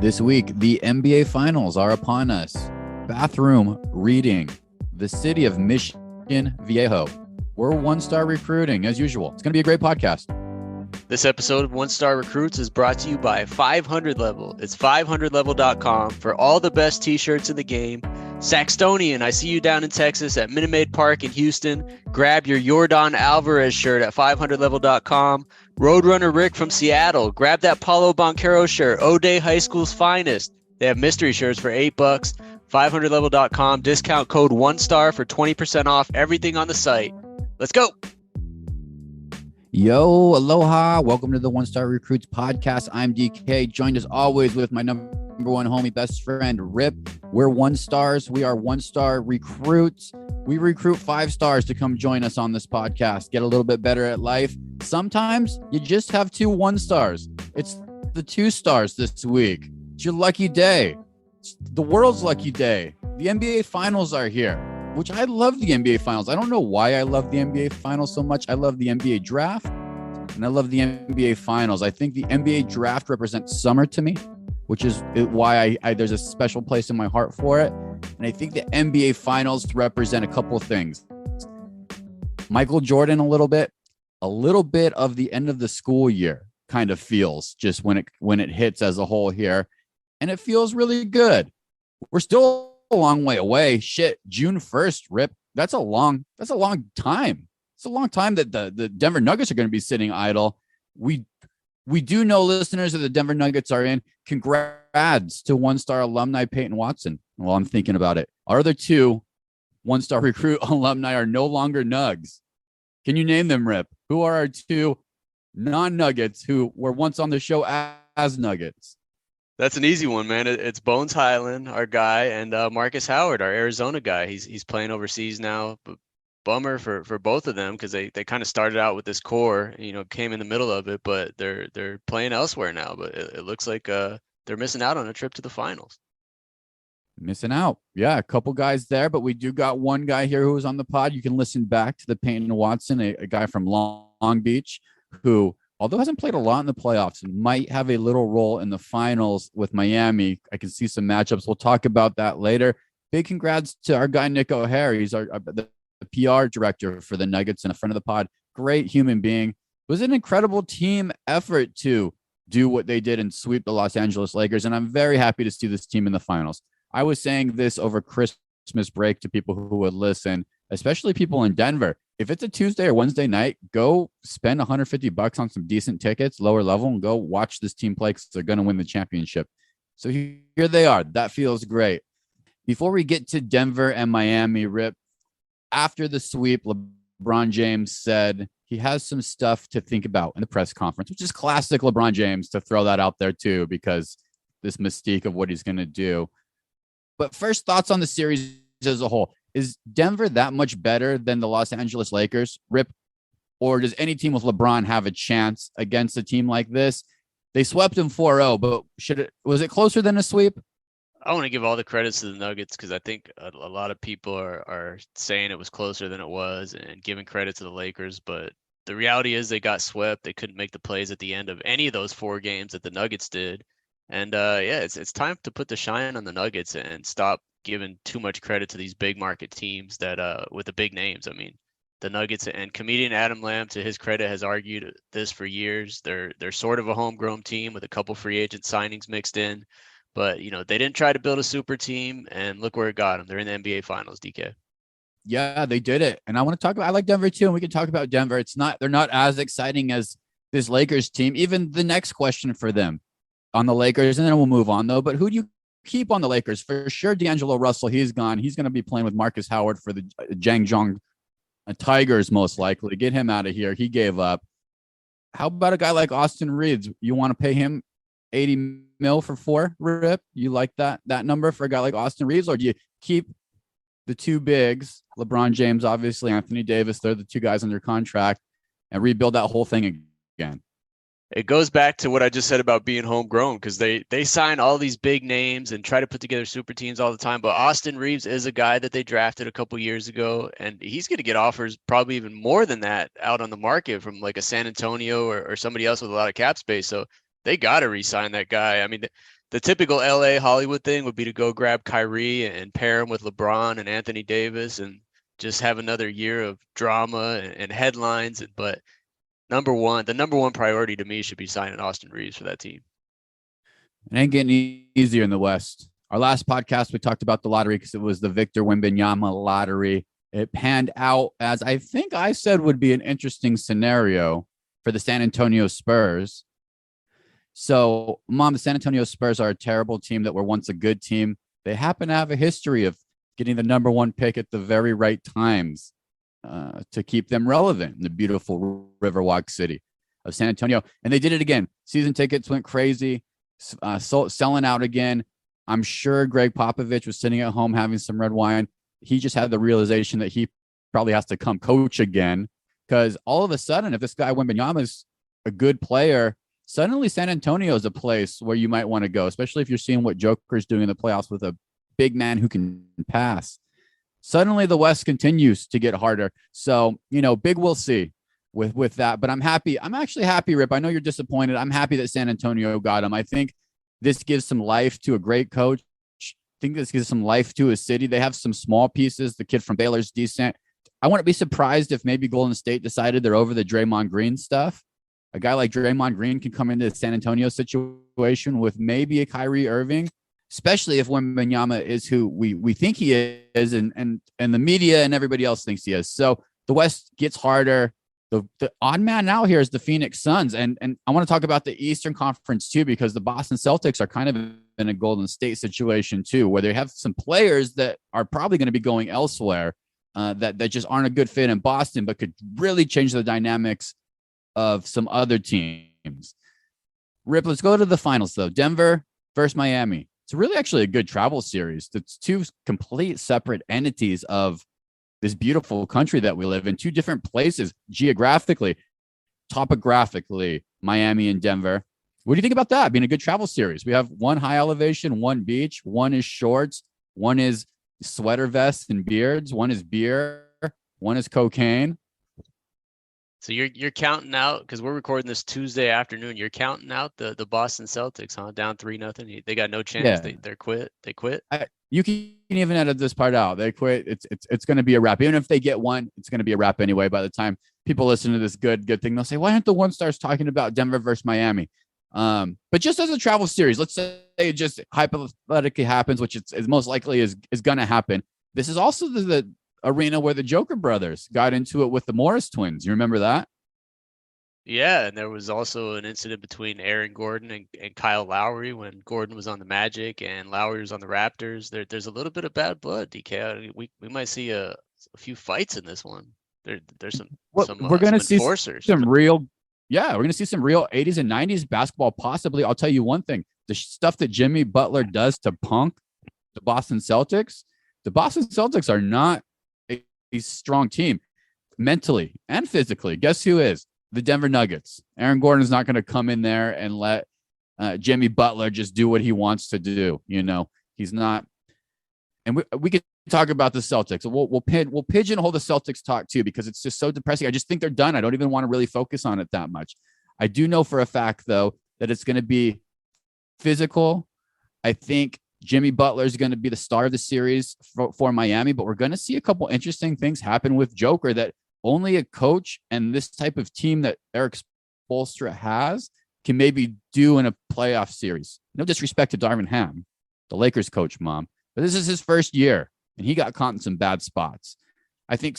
This week, the NBA Finals are upon us. Bathroom reading. The city of Mission Viejo. We're one-star recruiting as usual. It's going to be a great podcast. This episode of One Star Recruits is brought to you by 500 Level. It's 500level.com for all the best t-shirts in the game. Saxtonian, I see you down in Texas at Minute Maid Park in Houston. Grab your Yordan Alvarez shirt at 500level.com. Roadrunner Rick from Seattle, grab that Paulo Banchero shirt, O'Day High School's finest. They have mystery shirts for $8. 500level.com, discount code ONESTAR for 20% off everything on the site. Let's go. Yo, aloha. Welcome to the One Star Recruits podcast. I'm DK, joined as always with my number one homie, best friend, Rip. We're one stars. We are one-star recruits. We recruit 5 stars to come join us on this podcast, get a little bit better at life. Sometimes you just have 2 1-stars. It's the 2 stars this week. It's your lucky day. It's the world's lucky day. The NBA Finals are here, which I love the NBA Finals. I don't know why I love the NBA Finals so much. I love the NBA Draft, and I love the NBA Finals. I think the NBA Draft represents summer to me, which is why I there's a special place in my heart for it. And I think the NBA Finals represent a couple of things. Michael Jordan a little bit of the end of the school year kind of feels just when it hits as a whole here. And it feels really good. We're still a long way away. Shit, June 1st, Rip. That's a long time. It's a long time that the Denver Nuggets are going to be sitting idle. We do know listeners of the Denver Nuggets are in. Congrats to one-star alumni Peyton Watson. Well, I'm thinking about it. Our other 2 one-star recruit alumni are no longer Nugs. Can you name them, Rip? Who are our 2 non-Nuggets who were once on the show as Nuggets? That's an easy one, man. It's Bones Highland, our guy, and Marcus Howard, our Arizona guy. He's playing overseas now. But bummer for both of them because they kind of started out with this core, came in the middle of it, but they're playing elsewhere now. But it looks like they're missing out on a trip to the finals. Missing out. Yeah, a couple guys there, but we do got one guy here who was on the pod. You can listen back to the Peyton Watson, a guy from Long Beach who, although hasn't played a lot in the playoffs, might have a little role in the finals with Miami. I can see some matchups. We'll talk about that later. Big congrats to our guy, Nick O'Hare. He's the PR director for the Nuggets and a friend of the pod. Great human being. It was an incredible team effort to do what they did and sweep the Los Angeles Lakers. And I'm very happy to see this team in the finals. I was saying this over Christmas break to people who would listen, especially people in Denver. If it's a Tuesday or Wednesday night, go spend $150 on some decent tickets, lower level, and go watch this team play because they're going to win the championship. So here they are. That feels great. Before we get to Denver and Miami, Rip, after the sweep, LeBron James said he has some stuff to think about in the press conference, which is classic LeBron James to throw that out there too, because this mystique of what he's going to do. But first thoughts on the series as a whole. Is Denver that much better than the Los Angeles Lakers, Rip? Or does any team with LeBron have a chance against a team like this? They swept them 4-0, but was it closer than a sweep? I want to give all the credits to the Nuggets because I think a lot of people are saying it was closer than it was and giving credit to the Lakers. But the reality is they got swept. They couldn't make the plays at the end of any of those 4 games that the Nuggets did. And it's time to put the shine on the Nuggets and stop giving too much credit to these big market teams that with the big names. I mean, the Nuggets and comedian Adam Lamb, to his credit, has argued this for years. They're sort of a homegrown team with a couple free agent signings mixed in, but they didn't try to build a super team, and look where it got them. They're in the NBA Finals, DK. Yeah, they did it. And I want to talk about, I like Denver too, and we can talk about Denver. They're not as exciting as this Lakers team. Even the next question for them on the Lakers, and then we'll move on though. But who do you keep on the Lakers? For sure, D'Angelo Russell, he's gone. He's going to be playing with Marcus Howard for the Zhangjiang Tigers, most likely. Get him out of here. He gave up. How about a guy like Austin Reeves? You want to pay him $80 million for 4, Rip? You like that number for a guy like Austin Reeves? Or do you keep the 2 bigs, LeBron James, obviously, Anthony Davis, they're the 2 guys under contract, and rebuild that whole thing again? It goes back to what I just said about being homegrown, because they sign all these big names and try to put together super teams all the time. But Austin Reeves is a guy that they drafted a couple years ago, and he's going to get offers probably even more than that out on the market from like a San Antonio or somebody else with a lot of cap space. So they got to re-sign that guy. I mean, the typical LA Hollywood thing would be to go grab Kyrie and pair him with LeBron and Anthony Davis and just have another year of drama and headlines. But the number one priority to me should be signing Austin Reeves for that team. It ain't getting easier in the West. Our last podcast, we talked about the lottery because it was the Victor Wembanyama lottery. It panned out as I think I said would be an interesting scenario for the San Antonio Spurs. So, Mom, the San Antonio Spurs are a terrible team that were once a good team. They happen to have a history of getting the number one pick at the very right times to keep them relevant in the beautiful Riverwalk city of San Antonio. And they did it again. Season tickets went crazy, selling out again. I'm sure Greg Popovich was sitting at home having some red wine. He just had the realization that he probably has to come coach again because all of a sudden, if this guy Wembanyama is a good player, suddenly San Antonio is a place where you might want to go, especially if you're seeing what Joker's doing in the playoffs with a big man who can pass. Suddenly the West continues to get harder. So, big we'll see with that. But I'm happy. I'm actually happy, Rip. I know you're disappointed. I'm happy that San Antonio got him. I think this gives some life to a great coach. I think this gives some life to a city. They have some small pieces. The kid from Baylor's decent. I wouldn't be surprised if maybe Golden State decided they're over the Draymond Green stuff. A guy like Draymond Green can come into the San Antonio situation with maybe a Kyrie Irving, especially if Wembanyama is who we think he is and the media and everybody else thinks he is. So the West gets harder. The odd man out here is the Phoenix Suns. And I want to talk about the Eastern Conference too, because the Boston Celtics are kind of in a Golden State situation too, where they have some players that are probably going to be going elsewhere that just aren't a good fit in Boston, but could really change the dynamics of some other teams. Rip, let's go to the finals though. Denver versus Miami. It's really actually a good travel series. It's two complete separate entities of this beautiful country that we live in, two different places geographically, topographically, Miami and Denver. What do you think about that being a good travel series? We have one high elevation, one beach, one is shorts, one is sweater vests and beards, one is beer, one is cocaine. So you're counting out, because we're recording this Tuesday afternoon. You're counting out the Boston Celtics, huh? Down 3-0. They got no chance. Yeah. They quit. They quit. You can even edit this part out. They quit. It's going to be a wrap. Even if they get one, it's going to be a wrap anyway. By the time people listen to this good thing, they'll say, "Why aren't the one stars talking about Denver versus Miami?" But just as a travel series, let's say it just hypothetically happens, which is most likely is going to happen. This is also the arena where the Joker brothers got into it with the Morris twins. You remember that? Yeah, and there was also an incident between Aaron Gordon and Kyle Lowry when Gordon was on the Magic and Lowry was on the Raptors. There's a little bit of bad blood, DK. We might see a few fights in this one. There's some we're going to see enforcers. We're going to see some real 80s and 90s basketball possibly. I'll tell you one thing. The stuff that Jimmy Butler does to punk the Boston Celtics are not a strong team mentally and physically. Guess who is? The Denver Nuggets. Aaron Gordon is not going to come in there and let Jimmy Butler just do what he wants to do. He's not. And we could talk about the Celtics. We'll pigeonhole the Celtics talk too, because it's just so depressing. I just think they're done. I don't even want to really focus on it that much. I do know for a fact though that it's going to be physical. I think Jimmy Butler is going to be the star of the series for Miami, but we're going to see a couple interesting things happen with Joker that only a coach and this type of team that Eric Spoelstra has can maybe do in a playoff series. No disrespect to Darvin Ham, the Lakers coach, Mom, but this is his first year and he got caught in some bad spots. I think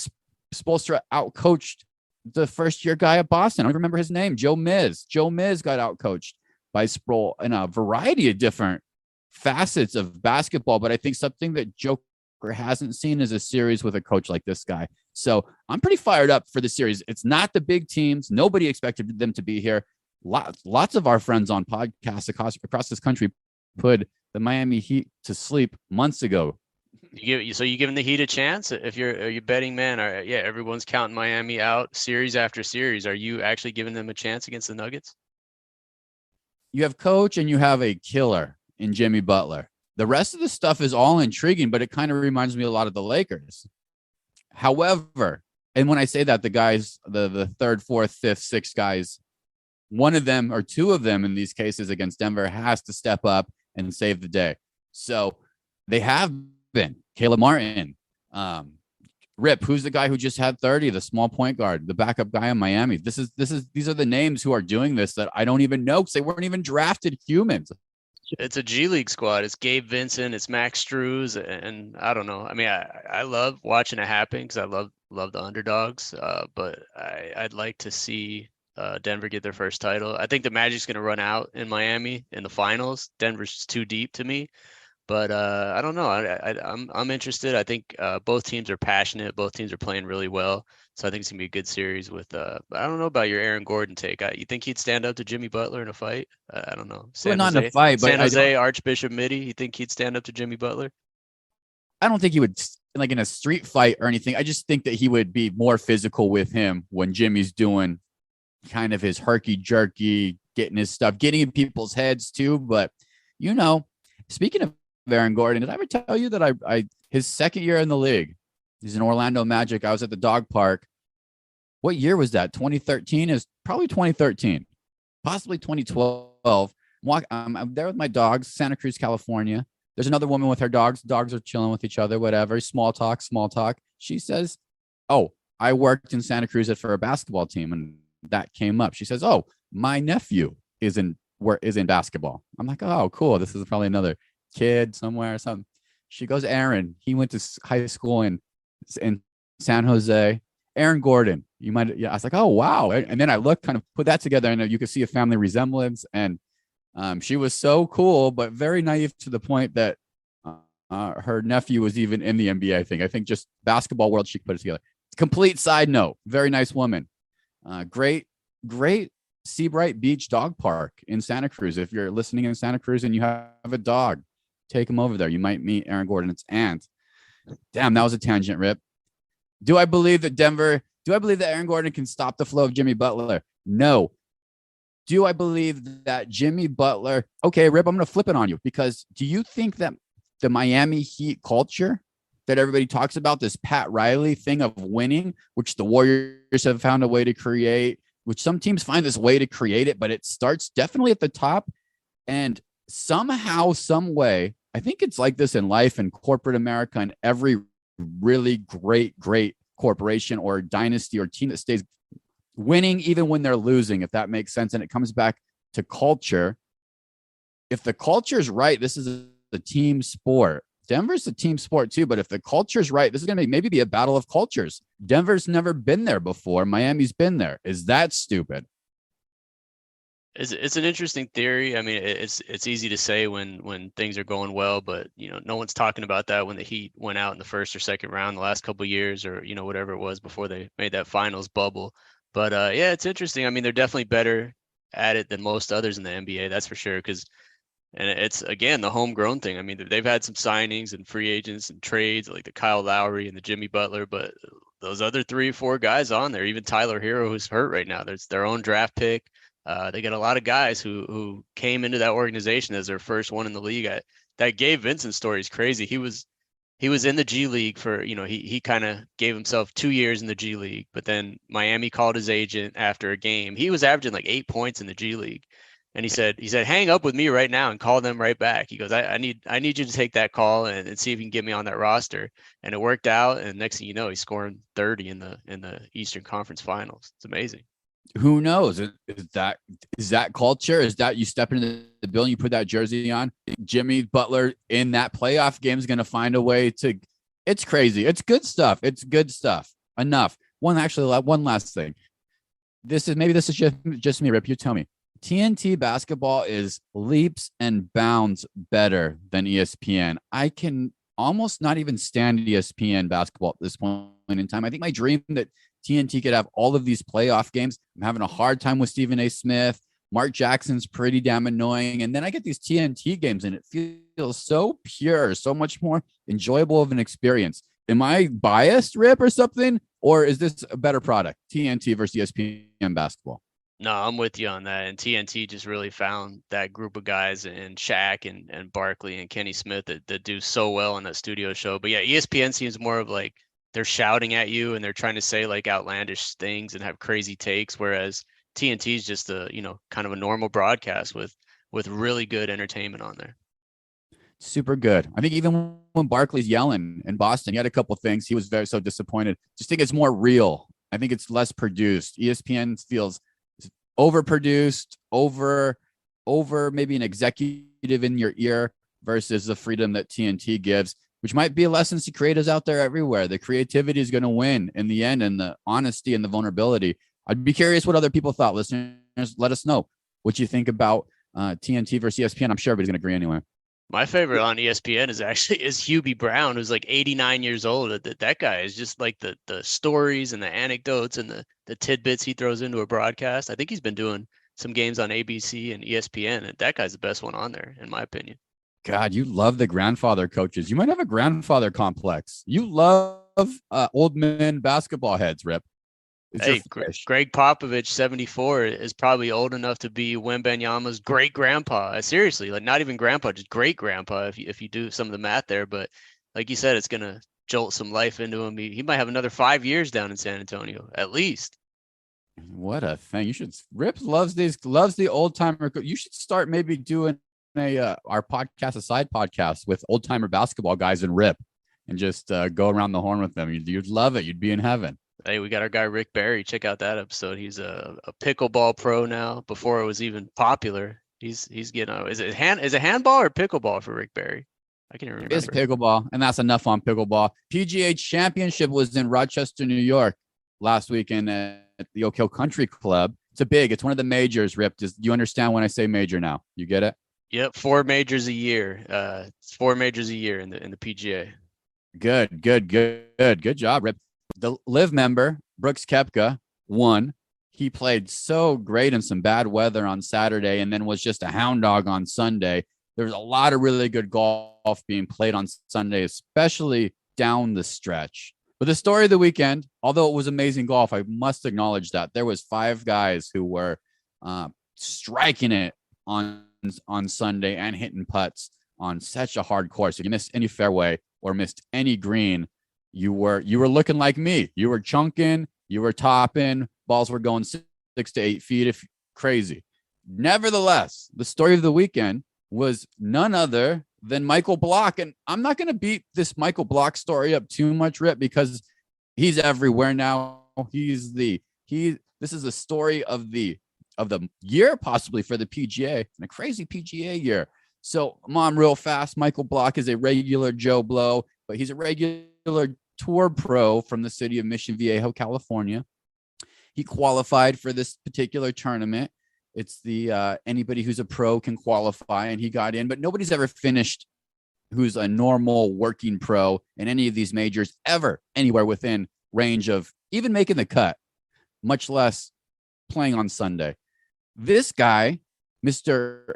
Spoelstra outcoached the first year guy at Boston. I don't remember his name, Joe Miz. Joe Miz got outcoached by Sproul in a variety of different facets of basketball, but I think something that Joker hasn't seen is a series with a coach like this guy. So I'm pretty fired up for the series. It's not the big teams. Nobody expected them to be here. Lots of our friends on podcasts across this country put the Miami Heat to sleep months ago. So you giving the Heat a chance? If you're a betting man, everyone's counting Miami out series after series. Are you actually giving them a chance against the Nuggets? You have coach and you have a killer in Jimmy Butler. The rest of the stuff is all intriguing, but it kind of reminds me a lot of the Lakers. However, and when I say that, the guys, the third, fourth, fifth, sixth guys, one of them or two of them in these cases against Denver has to step up and save the day. So they have been. Caleb Martin, Rip, who's the guy who just had 30, the small point guard, the backup guy in Miami. These are the names who are doing this that I don't even know because they weren't even drafted humans. It's a G League squad. It's Gabe Vincent, it's Max Struz, and I don't know. I mean, I love watching it happen because I love the underdogs. But I'd like to see Denver get their first title. I think the Magic's going to run out in Miami in the finals. Denver's too deep to me. But I don't know. I'm interested. I think both teams are passionate. Both teams are playing really well. So I think it's gonna be a good series. With I don't know about your Aaron Gordon take. You think he'd stand up to Jimmy Butler in a fight? I don't know. Well, not in a fight, but San Jose Archbishop Mitty. You think he'd stand up to Jimmy Butler? I don't think he would, like in a street fight or anything. I just think that he would be more physical with him when Jimmy's doing kind of his herky jerky, getting his stuff, getting in people's heads too. But speaking of Aaron Gordon, did I ever tell you that I his second year in the league, he's in Orlando Magic. I was at the dog park. What year was that? 2013 is probably 2013, possibly 2012. I'm there with my dogs, Santa Cruz, California. There's another woman with her dogs. Dogs are chilling with each other, whatever. Small talk. She says, "Oh, I worked in Santa Cruz for a basketball team," and that came up. She says, "Oh, my nephew is in basketball." I'm like, "Oh, cool. This is probably another kid somewhere or something." She goes, "Aaron, he went to high school in San Jose. Aaron Gordon, you might." Yeah, I was like, "Oh, wow." And then I looked, kind of put that together, and you could see a family resemblance. And she was so cool, but very naive to the point that her nephew was even in the NBA. I think just basketball world, she could put it together. Complete side note, very nice woman. Great Seabright Beach Dog Park in Santa Cruz. If you're listening in Santa Cruz and you have a dog, take him over there. You might meet Aaron Gordon's aunt. Damn, that was a tangent, Rip. Do I believe that Aaron Gordon can stop the flow of Jimmy Butler? No. Do I believe that Jimmy Butler? Okay, Rip, I'm going to flip it on you, because do you think that the Miami Heat culture that everybody talks about, this Pat Riley thing of winning, which the Warriors have found a way to create, which some teams find this way to create it, but it starts definitely at the top, and somehow, some way, I think it's like this in life and corporate America, and every really great corporation or dynasty or team that stays winning even when they're losing, if that makes sense. And it comes back to culture. If the culture is right, this is a team sport. Denver's a team sport too, but if the culture is right, this is going to maybe be a battle of cultures. Denver's never been there before. Miami's been there. Is that stupid? It's an interesting theory. I mean, it's easy to say when things are going well, but no one's talking about that when the Heat went out in the first or second round the last couple of years, or whatever it was before they made that finals bubble. But yeah, it's interesting. I mean, they're definitely better at it than most others in the NBA, that's for sure. And it's, again, the homegrown thing. I mean, they've had some signings and free agents and trades like the Kyle Lowry and the Jimmy Butler, but those other 3-4 guys on there, even Tyler Hero, who's hurt right now, there's their own draft pick. They got a lot of guys who came into that organization as their first one in the league. That Gabe Vincent story is crazy. He was in the G League for, he kind of gave himself 2 years in the G League, but then Miami called his agent after a game. He was averaging like 8 points in the G League. And he said, hang up with me right now and call them right back. He goes, I need you to take that call and see if you can get me on that roster. And it worked out. And next thing you know, he's scoring 30 in the Eastern Conference Finals. It's amazing. Who knows? Is that culture? Is that you step into the building, you put that jersey on? Jimmy Butler in that playoff game is going to find a way to. It's crazy. It's good stuff. Enough. One last thing. This is just me, Rip. You tell me. TNT basketball is leaps and bounds better than ESPN. I can almost not even stand ESPN basketball at this point in time. I think my dream that TNT could have all of these playoff games. I'm having a hard time with Stephen A. Smith. Mark Jackson's pretty damn annoying. And then I get these TNT games and it feels so pure, so much more enjoyable of an experience. Am I biased, Rip, or something? Or is this a better product, TNT versus ESPN basketball? No, I'm with you on that. And TNT just really found that group of guys and Shaq and Barkley and Kenny Smith that do so well on that studio show. But yeah, ESPN seems more of like they're shouting at you and they're trying to say like outlandish things and have crazy takes, whereas TNT is just a kind of a normal broadcast with really good entertainment on there. Super good. I think even when Barkley's yelling in Boston, he had a couple things. He was very so disappointed. Just think it's more real. I think it's less produced. ESPN feels overproduced, over maybe an executive in your ear versus the freedom that TNT gives, which might be a lesson to creators out there everywhere. The creativity is going to win in the end, and the honesty and the vulnerability. I'd be curious what other people thought. Listeners, let us know what you think about TNT versus ESPN. I'm sure everybody's going to agree anyway. My favorite on ESPN is Hubie Brown, who's like 89 years old. That guy is just like the stories and the anecdotes and the tidbits he throws into a broadcast. I think he's been doing some games on ABC and ESPN, and that guy's the best one on there, in my opinion. God, you love the grandfather coaches. You might have a grandfather complex. You love old men basketball heads, Rip. Hey, Greg Popovich, 74, is probably old enough to be Wembanyama's great grandpa. Seriously, like not even grandpa, just great grandpa. If you do some of the math there, but like you said, it's gonna jolt some life into him. He might have another 5 years down in San Antonio at least. What a thing! You should. Rip loves the old timer. You should start maybe doing our podcast, a side podcast with old timer basketball guys and Rip, and just go around the horn with them. You'd love it. You'd be in heaven. Hey, we got our guy Rick Barry. Check out that episode. He's a pickleball pro now. Before it was even popular, he's getting. Is it handball or pickleball for Rick Barry? I can't remember. It's pickleball, and that's enough on pickleball. PGA Championship was in Rochester, New York, last weekend at the Oak Hill Country Club. It's one of the majors. Rip, do you understand when I say major now? You get it? Yep, 4 majors a year. It's 4 majors a year in the PGA. Good job, Rip. The live member, Brooks Koepka, won. He played so great in some bad weather on Saturday and then was just a hound dog on Sunday. There was a lot of really good golf being played on Sunday, especially down the stretch. But the story of the weekend, although it was amazing golf, I must acknowledge that there was 5 guys who were striking it on Sunday and hitting putts on such a hard course. If you missed any fairway or missed any green, you were looking like me. You were chunking, you were topping, balls were going 6 to 8 feet. Crazy. Nevertheless, the story of the weekend was none other than Michael Block. And I'm not going to beat this Michael Block story up too much, Rip, because he's everywhere now. This is the story of the year, possibly, for the PGA, and a crazy PGA year. So I'm on real fast. Michael Block is a regular Joe Blow, but he's a regular tour pro from the city of Mission Viejo, California. He qualified for this particular tournament. It's the anybody who's a pro can qualify, and he got in, but nobody's ever finished who's a normal working pro in any of these majors ever anywhere within range of even making the cut, much less playing on Sunday. This guy, Mr.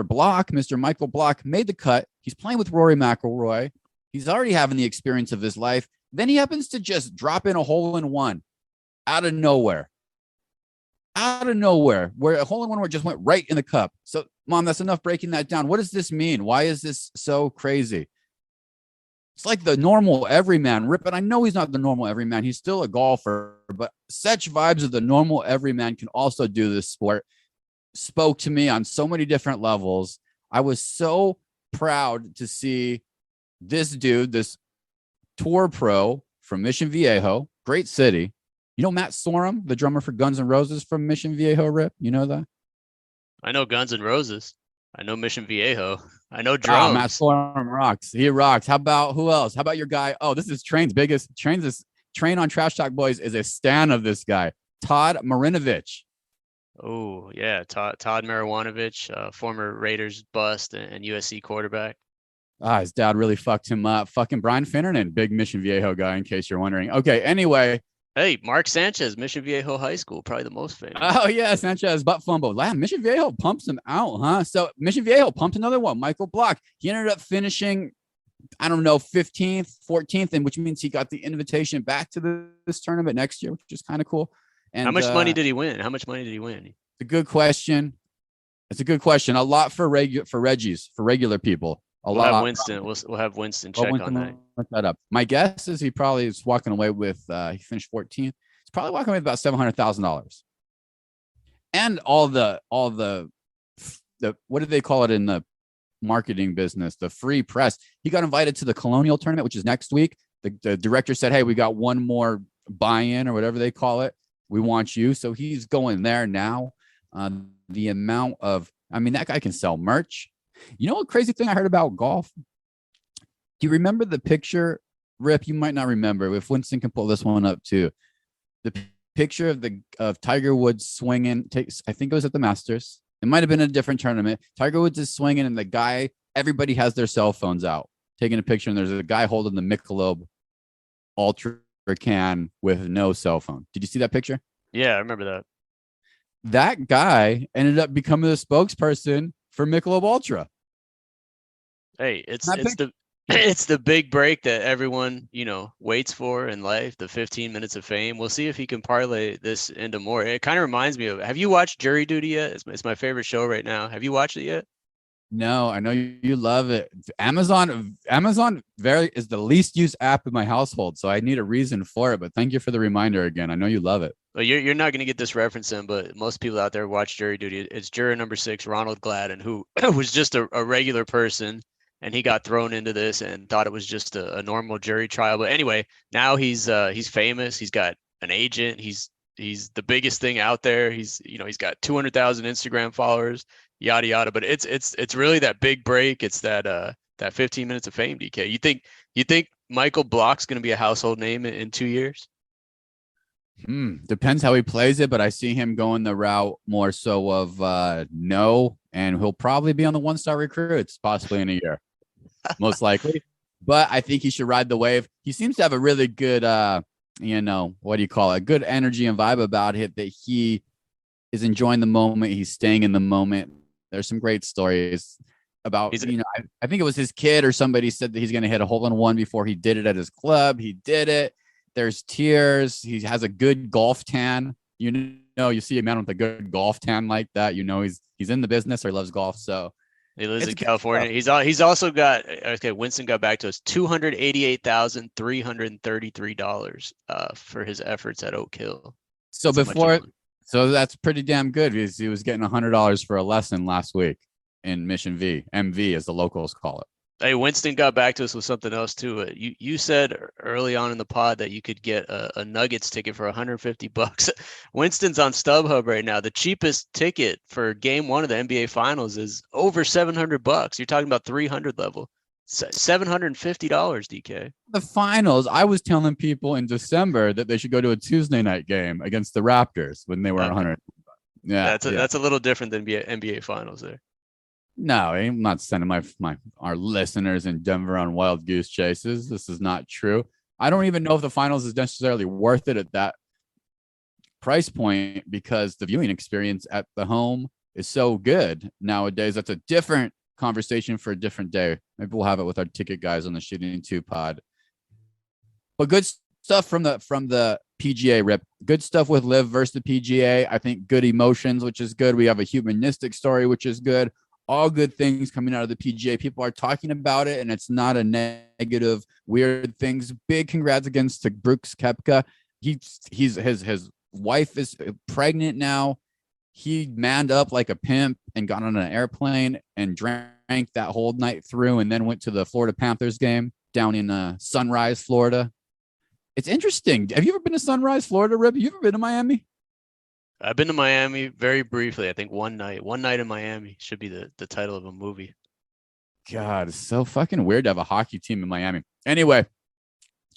Block, Mr. Michael Block, made the cut. He's playing with Rory McIlroy. He's already having the experience of his life. Then he happens to just drop in a hole-in-one out of nowhere, where a hole-in-one just went right in the cup. So, Mom, that's enough breaking that down. What does this mean? Why is this so crazy? It's like the normal everyman, Rip, and I know he's not the normal everyman. He's still a golfer, but such vibes of the normal everyman can also do this sport. Spoke to me on so many different levels. I was so proud to see this dude, this tour pro from Mission Viejo, great city. You know Matt Sorum, the drummer for Guns N' Roses from Mission Viejo, Rip? You know that? I know Guns N' Roses. I know Mission Viejo. I know drums. Matt Sorum rocks. He rocks. How about who else? How about your guy? Oh, this is Train's biggest. Train on Trash Talk Boys is a stan of this guy, Todd Marinovich. Oh, yeah. Todd Marinovich, former Raiders bust and USC quarterback. His dad really fucked him up. Fucking Brian Finnernan, big Mission Viejo guy, in case you're wondering. Okay, anyway. Hey, Mark Sanchez, Mission Viejo High School, probably the most famous. Oh, yeah, Sanchez, butt fumble. Mission Viejo pumps him out, huh? So Mission Viejo pumped another one, Michael Block. He ended up finishing, 15th, 14th, and which means he got the invitation back to this tournament next year, which is kind of cool. And how much money did he win? It's a good question. A lot for regular people. We'll have Winston check on that. Look that up. My guess is he probably is walking away with, he finished 14th. He's probably walking away with about $700,000. And all the, what do they call it in the marketing business, the free press. He got invited to the Colonial tournament, which is next week. The director said, hey, we got one more buy-in or whatever they call it. We want you. So he's going there now. The amount of, I mean, that guy can sell merch. You know what crazy thing I heard about golf? Do you remember the picture, Rip? You might not remember. If Winston can pull this one up too. The picture of Tiger Woods swinging. I think it was at the Masters. It might have been a different tournament. Tiger Woods is swinging, and the guy, everybody has their cell phones out, taking a picture, and there's a guy holding the Michelob Ultra can with no cell phone. Did you see that picture? Yeah, I remember that. That guy ended up becoming the spokesperson for Michelob Ultra. Hey, it's the big break that everyone, waits for in life, the 15 minutes of fame. We'll see if he can parlay this into more. It kind of reminds me of, have you watched Jury Duty yet? It's my favorite show right now. Have you watched it yet? No, I know you love it. Amazon is the least used app in my household, so I need a reason for it. But thank you for the reminder again. I know you love it. Well, you're not going to get this reference in, but most people out there watch Jury Duty. It's juror number 6, Ronald Gladden, who was just a regular person, and he got thrown into this and thought it was just a normal jury trial. But anyway, now he's famous. He's got an agent. He's the biggest thing out there. He's got 200,000 Instagram followers, yada yada. But it's really that big break. It's that 15 minutes of fame, DK. You think Michael Block's going to be a household name in 2 years? Depends how he plays it, but I see him going the route more so of no, and he'll probably be on the one-star recruits possibly in a year, most likely. But I think he should ride the wave. He seems to have a really good, what do you call it? Good energy and vibe about it, that he is enjoying the moment. He's staying in the moment. There's some great stories about, I think it was his kid or somebody said that he's going to hit a hole-in-one before he did it at his club. He did it. There's tears. He has a good golf tan. You see a man with a good golf tan like that. He's in the business or loves golf. So he lives in California. He's also got, Winston got back to us, $288,333 for his efforts at Oak Hill. So that's pretty damn good, because he was getting $100 for a lesson last week in Mission V, MV as the locals call it. Hey, Winston got back to us with something else too. You said early on in the pod that you could get a Nuggets ticket for $150. Winston's on StubHub right now. The cheapest ticket for Game 1 of the NBA Finals is over $700. You're talking about 300 level, $750, DK. The finals. I was telling people in December that they should go to a Tuesday night game against the Raptors when they were 100. Yeah, that's a little different than NBA Finals there. No, I'm not sending our listeners in Denver on wild goose chases. This is not true. I don't even know if the finals is necessarily worth it at that price point, because the viewing experience at the home is so good nowadays. That's a different conversation for a different day. Maybe we'll have it with our ticket guys on the Shooting 2 pod. But good stuff from the PGA, Rip. Good stuff with Liv versus the PGA. I think good emotions, which is good. We have a humanistic story, which is good. All good things coming out of the PGA. People are talking about it, and it's not a negative, weird things. Big congrats against to Brooks Koepka. His wife is pregnant now. He manned up like a pimp and got on an airplane and drank that whole night through, and then went to the Florida Panthers game down in Sunrise, Florida. It's interesting. Have you ever been to Sunrise, Florida, Rip? You ever been to Miami? I've been to Miami very briefly. I think one night in Miami should be the title of a movie. God, it's so fucking weird to have a hockey team in Miami. Anyway,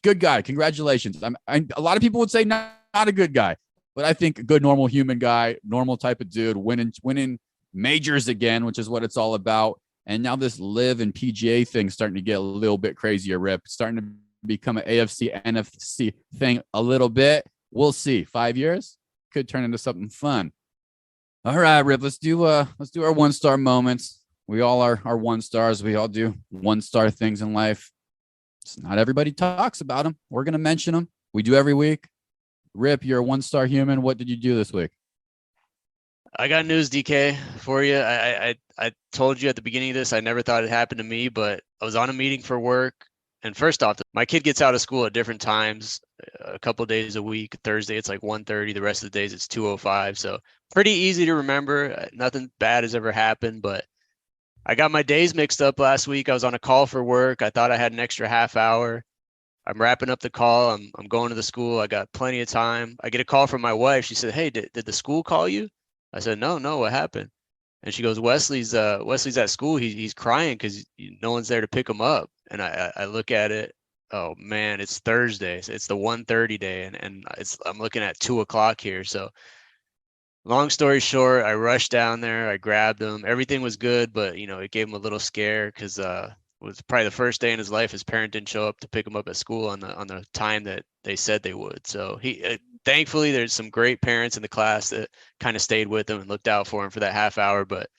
good guy. Congratulations. A lot of people would say not a good guy, but I think a good, normal human guy, normal type of dude, winning majors again, which is what it's all about. And now this Liv and PGA thing starting to get a little bit crazier, Rip. Starting to become an AFC, NFC thing a little bit. We'll see. 5 years? Could turn into something fun. All right, Rip, let's do our 1-star moments. We all are 1-stars. We all do 1-star things in life. It's not everybody talks about them. We're going to mention them. We do every week. Rip, you're a 1-star human. What did you do this week? I got news, DK, for you. I told you at the beginning of this, I never thought it happened to me, but I was on a meeting for work. And first off, my kid gets out of school at different times, a couple of days a week. Thursday, it's like 1:30. The rest of the days, it's 2:05. So pretty easy to remember. Nothing bad has ever happened, but I got my days mixed up last week. I was on a call for work. I thought I had an extra half hour. I'm wrapping up the call. I'm going to the school. I got plenty of time. I get a call from my wife. She said, "Hey, did the school call you?" I said, No, what happened?" And she goes, Wesley's at school. He's crying because no one's there to pick him up." And I look at it. Oh man, it's Thursday. It's the 1:30 day, and I'm looking at 2 o'clock here. So long story short, I rushed down there. I grabbed him. Everything was good, but it gave him a little scare because it was probably the first day in his life his parent didn't show up to pick him up at school on the time that they said they would. So thankfully there's some great parents in the class that kind of stayed with him and looked out for him for that half hour. But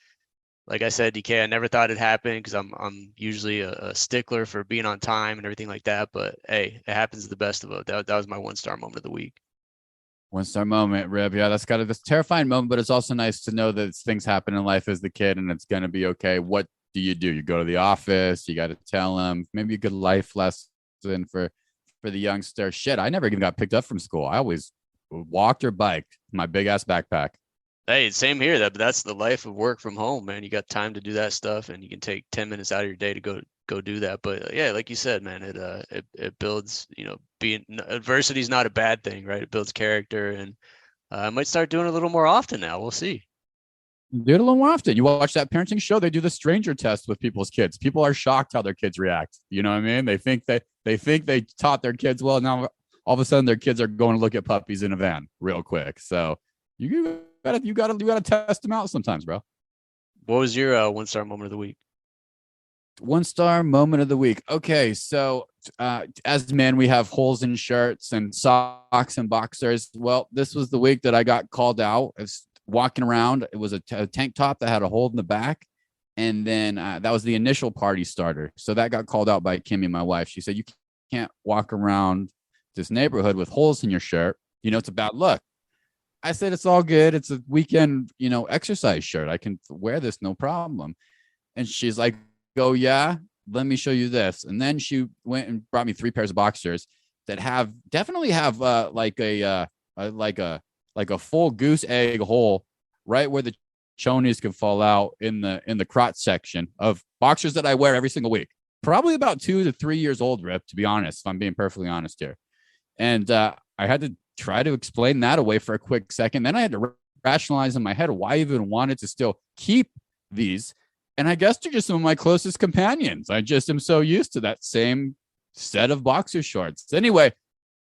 like I said, DK, I never thought it'd happen because I'm usually a stickler for being on time and everything like that. But hey, it happens to the best of us. That was my 1-star moment of the week. 1-star moment, Rib. Yeah, that's got this terrifying moment, but it's also nice to know that things happen in life as the kid and it's going to be okay. What do? You go to the office, you got to tell them maybe a good life lesson for the youngster. Shit, I never even got picked up from school. I always walked or biked my big ass backpack. Hey, same here. That's the life of work from home, man. You got time to do that stuff, and you can take 10 minutes out of your day to go do that. But yeah, like you said, man, it builds. Being adversity is not a bad thing, right? It builds character, and I might start doing it a little more often now. We'll see. Do it a little more often. You watch that parenting show, they do the stranger test with people's kids. People are shocked how their kids react. You know what I mean? They think they taught their kids well. Now all of a sudden their kids are going to look at puppies in a van real quick. So you gotta test them out sometimes, bro. What was your 1-star moment of the week? 1-star moment of the week. Okay, so as men, we have holes in shirts and socks and boxers. Well, this was the week that I got called out. I was walking around. It was a tank top that had a hole in the back, and then that was the initial party starter. So that got called out by Kimmy, my wife. She said, "You can't walk around this neighborhood with holes in your shirt. It's a bad look." I said, "It's all good. It's a weekend, exercise shirt. I can wear this, no problem." And she's like, "Oh yeah, let me show you this." And then she went and brought me 3 pairs of boxers that definitely have like a full goose egg hole right where the chonies can fall out in the crotch section of boxers that I wear every single week. Probably about 2 to 3 years old, Rip, to be honest, if I'm being perfectly honest here. And I had to try to explain that away for a quick second. Then I had to rationalize in my head why I even wanted to still keep these. And I guess they're just some of my closest companions. I just am so used to that same set of boxer shorts. Anyway,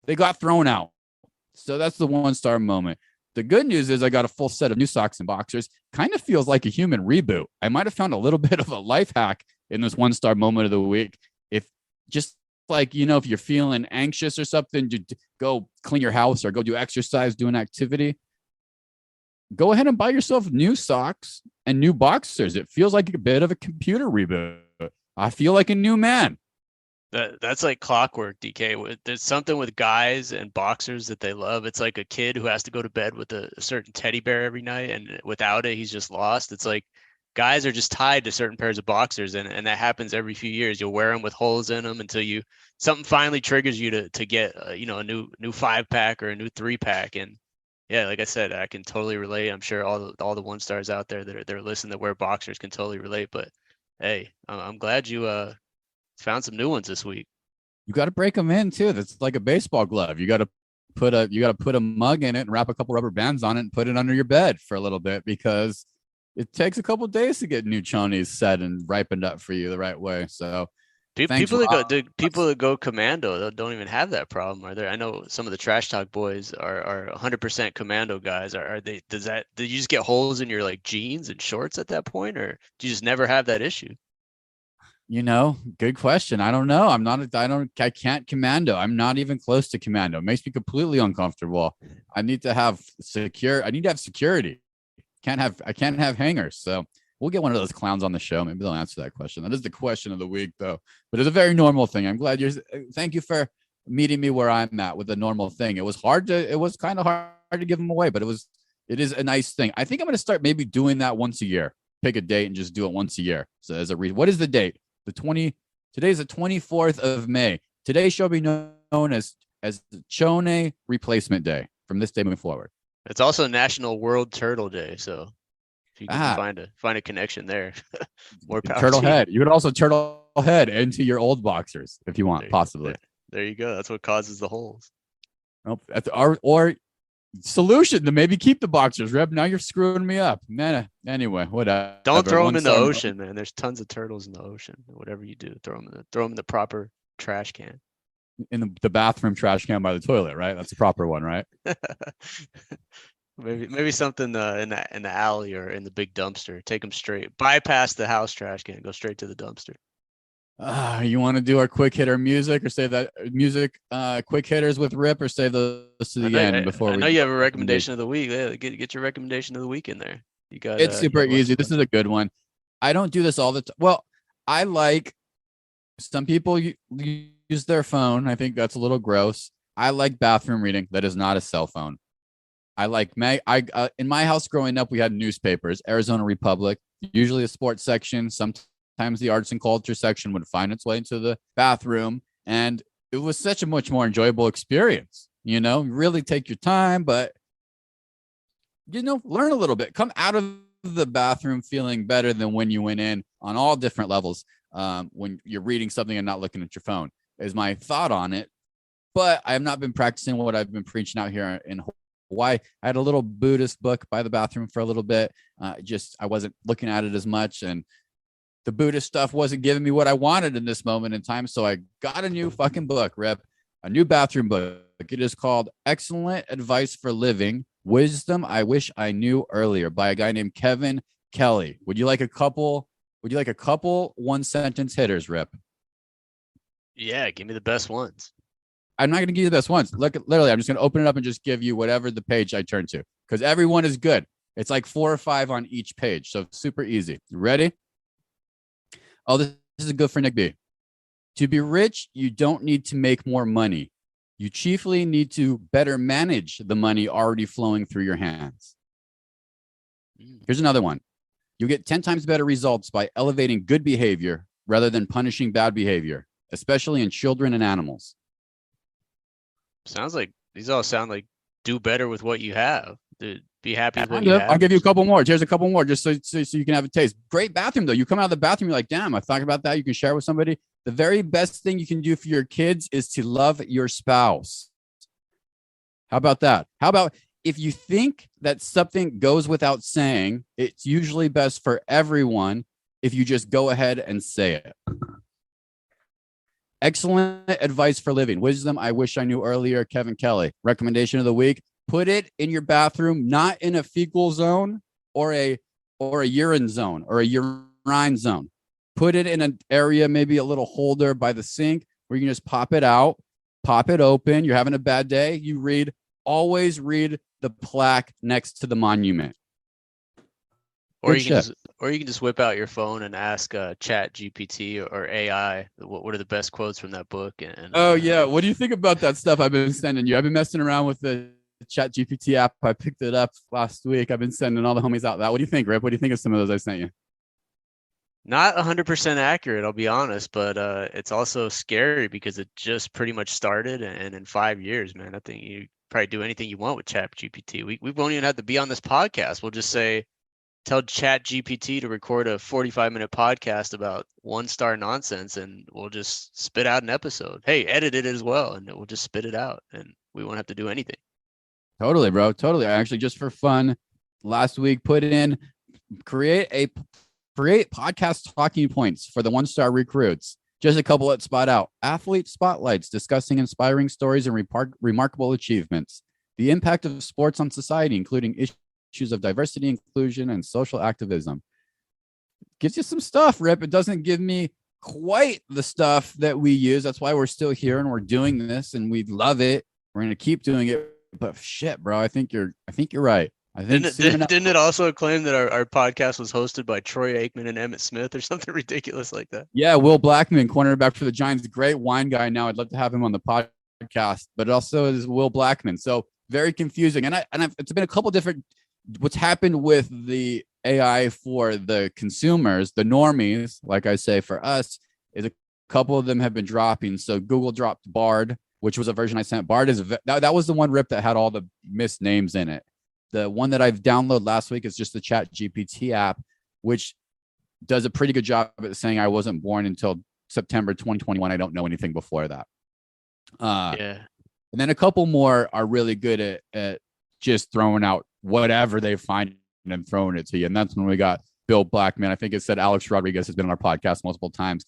they got thrown out. So that's the 1-star moment. The good news is I got a full set of new socks and boxers. Kind of feels like a human reboot. I might have found a little bit of a life hack in this 1-star moment of the week. If just like, if you're feeling anxious or something, you go clean your house or go do exercise, do an activity, go ahead and buy yourself new socks and new boxers. It feels like a bit of a computer reboot. I feel like a new man. That's like clockwork, DK. There's something with guys and boxers that they love. It's like a kid who has to go to bed with a certain teddy bear every night, and without it, he's just lost. It's like guys are just tied to certain pairs of boxers, and that happens every few years. You'll wear them with holes in them until something finally triggers you to get a new 5-pack or a new 3-pack. And yeah, like I said, I can totally relate. I'm sure all the 1-stars out there that are listening that wear boxers can totally relate. But hey, I'm glad you found some new ones this week. You got to break them in too. That's like a baseball glove. You got to put a mug in it and wrap a couple rubber bands on it and put it under your bed for a little bit, because it takes a couple days to get new chonies set and ripened up for you the right way. So people that go commando don't even have that problem, are there? I know some of the trash talk boys are 100% commando guys. Are they? Did you just get holes in your like jeans and shorts at that point, or do you just never have that issue? Good question. I don't know. I can't commando. I'm not even close to commando. It makes me completely uncomfortable. I need to have security. I can't have hangers. So we'll get one of those clowns on the show. Maybe they'll answer that question. That is the question of the week, though. But it's a very normal thing. I'm glad thank you for meeting me where I'm at with a normal thing. It was kind of hard to give them away, but it is a nice thing. I think I'm going to start maybe doing that once a year. Pick a date and just do it once a year. So as a reason, what is the date? Today's the 24th of May. Today's show will be known as the Chone Replacement Day from this day moving forward. It's also National World Turtle Day. So If you can find a connection there, more power turtle to you. head. You could also turtle head into your old boxers if you want, possibly. There you go. That's what causes the holes. Nope. That's or solution to maybe keep the boxers, Reb. Now you're screwing me up, man. Anyway, whatever. Don't throw them in the ocean, man. There's tons of turtles in the ocean. Whatever you do, throw them in the proper trash can. In the bathroom trash can by the toilet, right? That's the proper one, right? maybe something in the alley or in the big dumpster. Take them straight. Bypass the house trash can. Go straight to the dumpster. You want to do our quick hitter music, or save that music quick hitters with Rip, or save those to the end before I know you have a recommendation of the week. Yeah, get your recommendation of the week in there. You got it's super easy. This is a good one. I don't do this all the time. Well, I like some people use their phone. I think that's a little gross. I like bathroom reading that is not a cell phone. I like in my house growing up, we had newspapers, Arizona Republic, usually a sports section. Sometimes the arts and culture section would find its way into the bathroom, and it was such a much more enjoyable experience. Really take your time, but learn a little bit. Come out of the bathroom feeling better than when you went in, on all different levels. When you're reading something and not looking at your phone is my thought on it. But I have not been practicing what I've been preaching out here in Hawaii. I had a little Buddhist book by the bathroom for a little bit. I wasn't looking at it as much, and the Buddhist stuff wasn't giving me what I wanted in this moment in time. So I got a new fucking book, Rip, a new bathroom book. It is called Excellent Advice for Living: Wisdom I Wish I Knew Earlier, by a guy named Kevin Kelly. Would you like a couple one sentence hitters, Rip? Yeah, give me the best ones. I'm not going to give you the best ones. Look, literally, I'm just going to open it up and just give you whatever the page I turn to, because everyone is good. It's like 4 or 5 on each page. So super easy. You ready? Oh, this is good for Nick B. To be rich, you don't need to make more money. You chiefly need to better manage the money already flowing through your hands. Here's another one. You'll get 10 times better results by elevating good behavior rather than punishing bad behavior, especially in children and animals. These all sound like do better with what you have. Be happy with what you have. I'll give you a couple more. Here's a couple more just so you can have a taste. Great bathroom, though. You come out of the bathroom, you're like, damn, I thought about that. You can share with somebody. The very best thing you can do for your kids is to love your spouse. How about that? How about if you think that something goes without saying, it's usually best for everyone if you just go ahead and say it. Excellent advice for living. Wisdom I wish I knew earlier. Kevin Kelly. Recommendation of the week: put it in your bathroom, not in a fecal zone or a urine zone or a urine zone. Put it in an area, maybe a little holder by the sink, where you can just pop it out, pop it open. You're having a bad day. Always read the plaque next to the monument. Or you can just whip out your phone and ask Chat GPT or AI what are the best quotes from that book. Oh yeah, what do you think about that stuff I've been sending you? I've been messing around with the Chat GPT app. I picked it up last week. I've been sending all the homies out that. What do you think, Rip? What do you think of some of those I sent you? Not 100% accurate, I'll be honest, but it's also scary because it just pretty much started, and in 5 years, man, I think you probably do anything you want with Chat GPT. We won't even have to be on this podcast. We'll just say, tell Chat GPT to record a 45-minute podcast about one-star nonsense, and we'll just spit out an episode. Hey, edit it as well, and we'll just spit it out, and we won't have to do anything. Totally, bro. Totally. I actually, just for fun, last week create podcast talking points for the one-star recruits. Just a couple that spot out. Athlete spotlights discussing inspiring stories and remarkable achievements. The impact of sports on society, including issues of diversity, inclusion, and social activism. Gives you some stuff, Rip. It doesn't give me quite the stuff that we use. That's why we're still here and we're doing this, and we love it. We're going to keep doing it. But shit, bro, I think you're right. Didn't it also claim that our podcast was hosted by Troy Aikman and Emmitt Smith or something ridiculous like that? Yeah, Will Blackman, cornerback for the Giants, great wine guy. Now I'd love to have him on the podcast, but it also is Will Blackman. So very confusing. And it's been a couple different. What's happened with the AI for the consumers, the normies, like I say, for us, is a couple of them have been dropping. So Google dropped Bard, which was a version I sent. Bard is that was the one, Rip, that had all the missed names in it. The one that I've downloaded last week is just the Chat GPT app, which does a pretty good job at saying I wasn't born until September 2021. I don't know anything before that. Yeah. And then a couple more are really good at just throwing out whatever they find and throwing it to you. And that's when we got Bill Blackman. I think it said Alex Rodriguez has been on our podcast multiple times.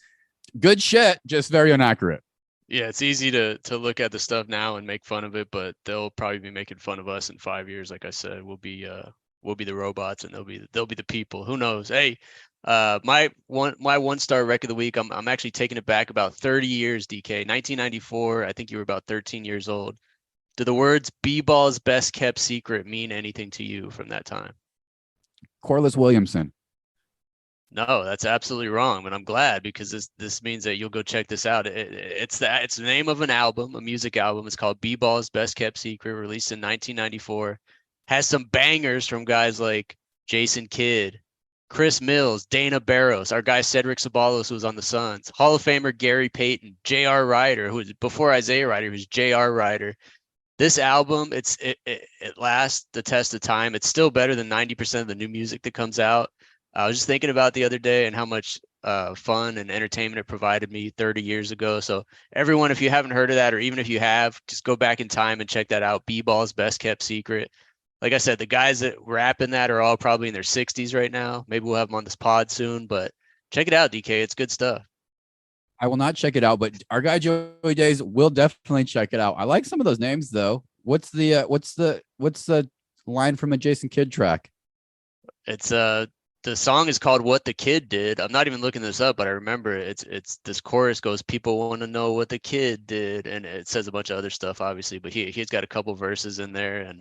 Good shit, just very inaccurate. Yeah, it's easy to look at the stuff now and make fun of it, but they'll probably be making fun of us in 5 years. Like I said, we'll be the robots and they'll be the people. Who knows? Hey, my one star rec of the week. I'm actually taking it back about 30 years. DK, 1994. I think you were about 13 years old. Do the words "B-ball's best kept secret" mean anything to you from that time? Corliss Williamson. No, that's absolutely wrong, but I'm glad because this means that you'll go check this out. It's the name of an album, a music album. It's called B-Ball's Best Kept Secret, released in 1994. Has some bangers from guys like Jason Kidd, Chris Mills, Dana Barros, our guy Cedric Ceballos, who was on the Suns, Hall of Famer Gary Payton, J.R. Ryder, who was before Isaiah Ryder, who's J.R. Ryder. This album, it lasts the test of time. It's still better than 90% of the new music that comes out. I was just thinking about the other day and how much fun and entertainment it provided me 30 years ago. So everyone, if you haven't heard of that, or even if you have, just go back in time and check that out. B-Ball's Best Kept Secret. Like I said, the guys that rap in that are all probably in their 60s right now. Maybe we'll have them on this pod soon, but check it out, DK. It's good stuff. I will not check it out, but our guy Joey Days will definitely check it out. I like some of those names though. What's the line from a Jason Kidd track? It's the song is called "What the Kid Did." I'm not even looking this up, but I remember it's this chorus goes, "People want to know what the kid did," and it says a bunch of other stuff, obviously. But he's got a couple verses in there, and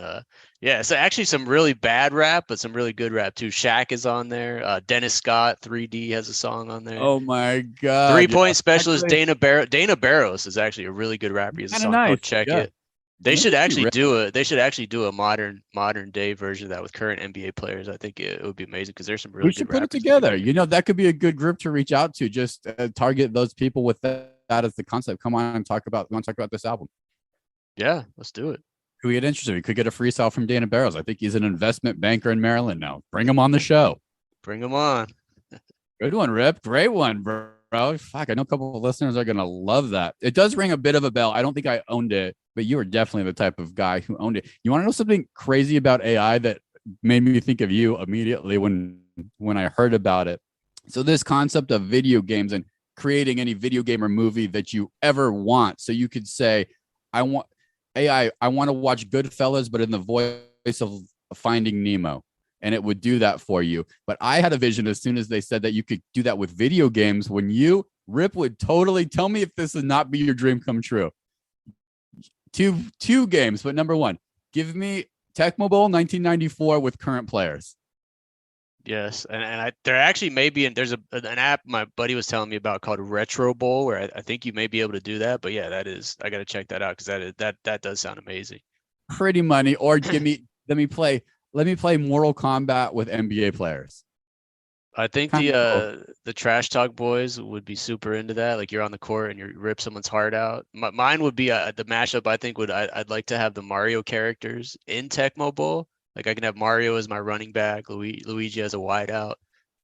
yeah, so actually some really bad rap, but some really good rap too. Shaq is on there. Dennis Scott, 3D has a song on there. Oh my god! 3-point specialist Dana Barros is actually a really good rapper. He has a song called "Check It." They should actually do a modern day version of that with current NBA players. I think it would be amazing because there's some really. We should put it together. You know, that could be a good group to reach out to. Just target those people with that as the concept. Come on and talk about this album. Yeah, let's do it. Could we get interested? We could get a freestyle from Dana Barros. I think he's an investment banker in Maryland now. Bring him on the show. Bring him on. Good one, Rip. Great one, bro. Fuck, I know a couple of listeners are gonna love that. It does ring a bit of a bell. I don't think I owned it, but you were definitely the type of guy who owned it. You want to know something crazy about AI that made me think of you immediately when I heard about it? So this concept of video games and creating any video game or movie that you ever want. So you could say, I want to watch Goodfellas, but in the voice of Finding Nemo. And it would do that for you. But I had a vision as soon as they said that you could do that with video games. When you, Rip, would totally tell me if this would not be your dream come true. Two games, but number one, give me Tecmo Bowl 1994 with current players. Yes, and there actually may be, there's an app my buddy was telling me about called Retro Bowl, where I think you may be able to do that. But yeah, I got to check that out because that does sound amazing. Pretty money, or let me play Mortal Kombat with NBA players. I think the Trash Talk boys would be super into that. Like you're on the court and you rip someone's heart out. Mine would be the mashup. I think I'd like to have the Mario characters in Tecmo Bowl. Like I can have Mario as my running back, Luigi as a wideout,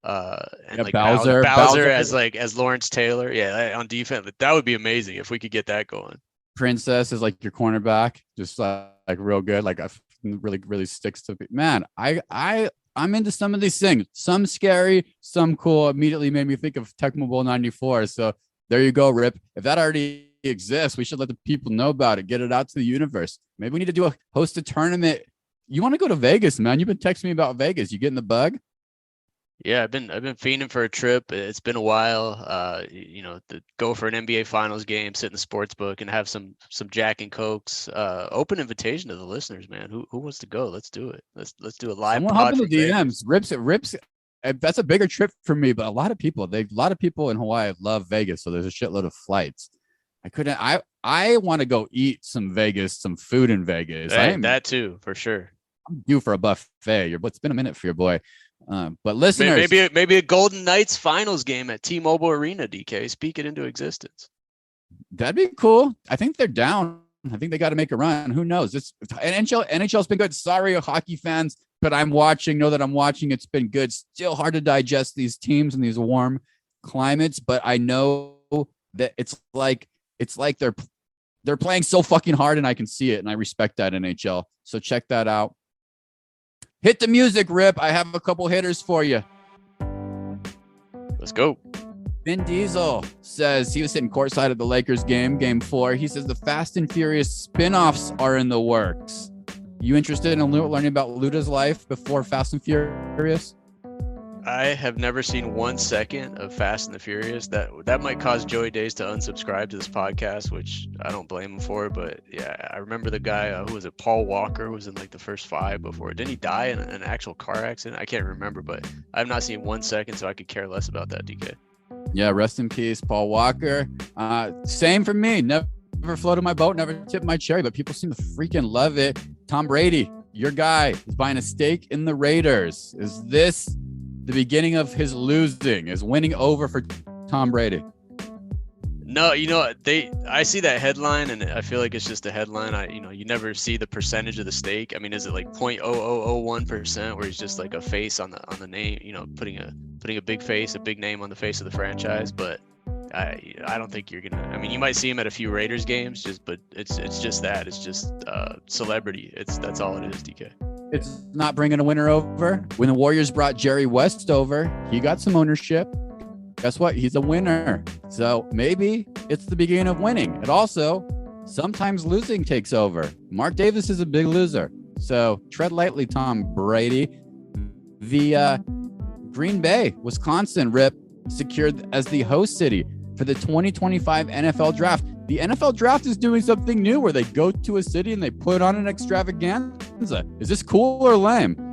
and like Bowser as Lawrence Taylor. Yeah, on defense. That would be amazing if we could get that going. Princess is like your cornerback, just like real good. Like really sticks to me. Man, I'm into some of these things. Some scary, some cool. Immediately made me think of Tecmo Bowl 94. So there you go, Rip. If that already exists, we should let the people know about it. Get it out to the universe. Maybe we need to host a tournament. You want to go to Vegas, man? You've been texting me about Vegas. You getting the bug? Yeah, I've been fiending for a trip. It's been a while. To go for an NBA Finals game, sit in the sports book, and have some Jack and Cokes. Open invitation to the listeners, man. Who wants to go? Let's do it. Let's do a live pod. Hop in the DMs. Rips. That's a bigger trip for me, but a lot of people in Hawaii love Vegas, so there's a shitload of flights. I want to go eat some food in Vegas. Hey, that too, for sure. I'm due for a buffet. It's been a minute for your boy. But listeners, maybe a Golden Knights finals game at T-Mobile Arena, DK. Speak it into existence. That'd be cool. I think they're down I think they got to make a run. Who knows? This NHL's been good. Sorry, hockey fans, but I'm watching. Know that I'm watching. It's been good. Still hard to digest these teams in these warm climates, but I know that it's like they're playing so fucking hard, and I can see it, and I respect that, NHL. So check that out. Hit the music, Rip. I have a couple hitters for you. Let's go. Vin Diesel says he was sitting courtside at the Lakers game 4. He says the Fast and Furious spin-offs are in the works. You interested in learning about Luda's life before Fast and Furious? I have never seen 1 second of Fast and the Furious. That might cause Joey Days to unsubscribe to this podcast, which I don't blame him for. But yeah, I remember the guy, who was it? Paul Walker was in like the first 5 before. Didn't he die in an actual car accident? I can't remember, but I've not seen 1 second, so I could care less about that, DK. Yeah, rest in peace, Paul Walker. Same for me. Never floated my boat, never tipped my cherry, but people seem to freaking love it. Tom Brady, your guy, is buying a stake in the Raiders. Is this the beginning of his losing? Is winning over for Tom Brady? No, I see that headline and I feel like it's just a headline. You never see the percentage of the stake. I mean, is it like 0.0001% where he's just like a face on the name, putting a big face, a big name on the face of the franchise? But I don't think you're gonna. I mean, you might see him at a few Raiders games, but it's just that. It's just celebrity. That's all it is, DK. It's not bringing a winner over. When the Warriors brought Jerry West over, he got some ownership. Guess what? He's a winner. So maybe it's the beginning of winning. And also, sometimes losing takes over. Mark Davis is a big loser. So tread lightly, Tom Brady. The Green Bay, Wisconsin, Rip, secured as the host city for the 2025 NFL Draft. The NFL Draft is doing something new where they go to a city and they put on an extravaganza. Is this cool or lame?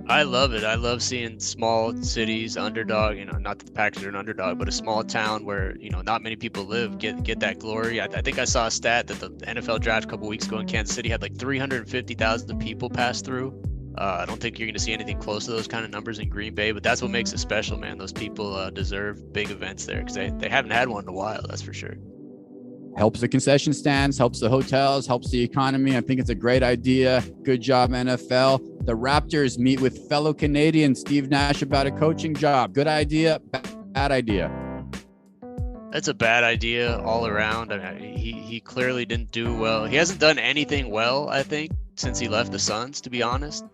I love it. I love seeing small cities, underdog, not that the Packers are an underdog, but a small town where, not many people live, get that glory. I think I saw a stat that the NFL Draft a couple weeks ago in Kansas City had like 350,000 people pass through. I don't think you're going to see anything close to those kind of numbers in Green Bay, but that's what makes it special, man. Those people deserve big events there because they haven't had one in a while, that's for sure. Helps the concession stands, helps the hotels, helps the economy. I think it's a great idea. Good job, NFL. The Raptors meet with fellow Canadian Steve Nash about a coaching job. Good idea, bad idea. That's a bad idea all around. I mean, he clearly didn't do well. He hasn't done anything well, I think, since he left the Suns, to be honest.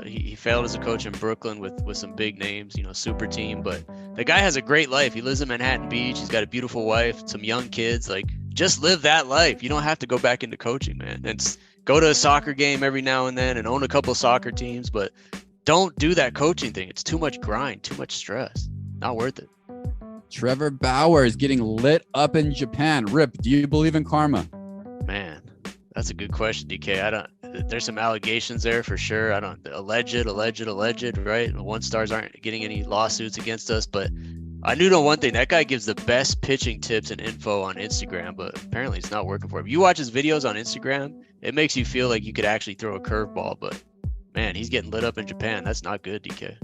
He failed as a coach in Brooklyn with some big names, super team. But the guy has a great life. He lives in Manhattan Beach. He's got a beautiful wife, some young kids. Like, just live that life. You don't have to go back into coaching, man. And go to a soccer game every now and then and own a couple of soccer teams, but don't do that coaching thing. It's too much grind, too much stress. Not worth it. Trevor Bauer is getting lit up in Japan. Rip, do you believe in karma? Man, that's a good question, DK. There's some allegations there for sure. Alleged, right? One stars aren't getting any lawsuits against us, but I do know one thing. That guy gives the best pitching tips and info on Instagram, but apparently it's not working for him. You watch his videos on Instagram, it makes you feel like you could actually throw a curveball, but man, he's getting lit up in Japan. That's not good, DK.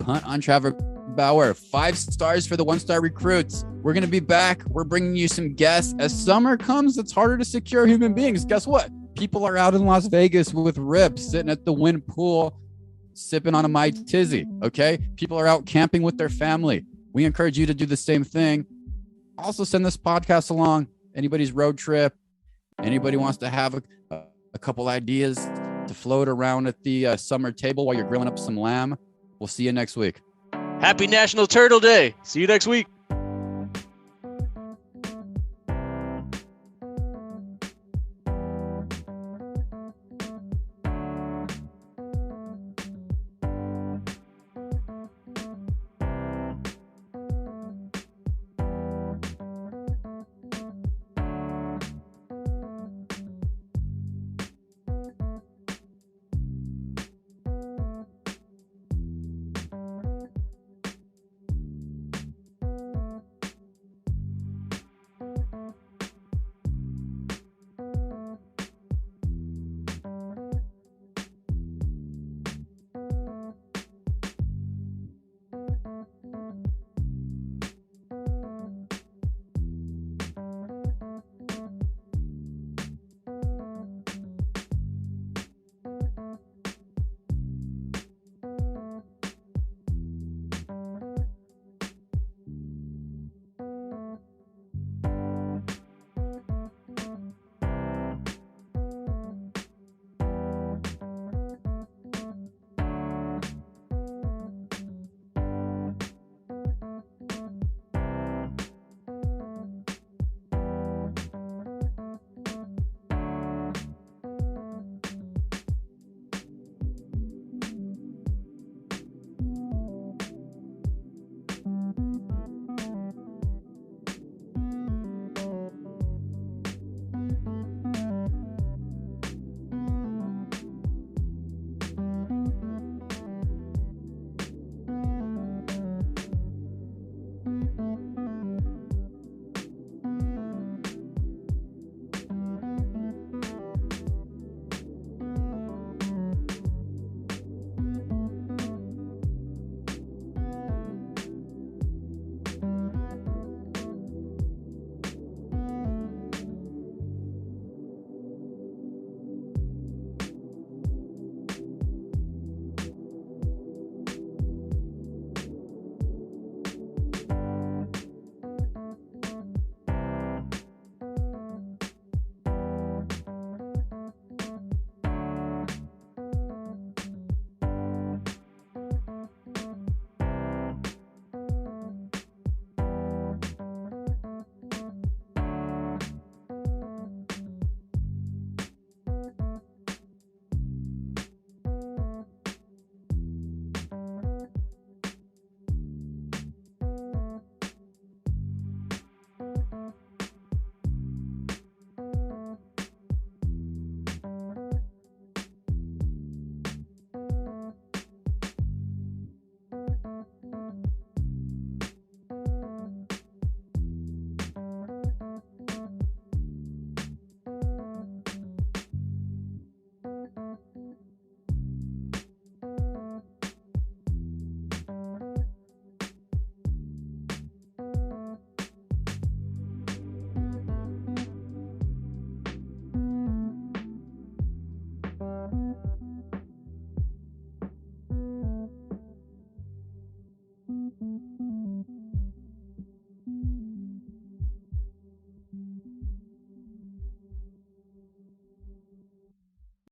Punt on Trevor Bauer. 5 stars for the 1-star recruits. We're going to be back. We're bringing you some guests. As summer comes, it's harder to secure human beings. Guess what? People are out in Las Vegas with Rip, sitting at the wind pool, sipping on a Mai Tizzy, okay? People are out camping with their family. We encourage you to do the same thing. Also, send this podcast along. Anybody's road trip. Anybody wants to have a couple ideas to float around at the summer table while you're grilling up some lamb. We'll see you next week. Happy National Turtle Day. See you next week.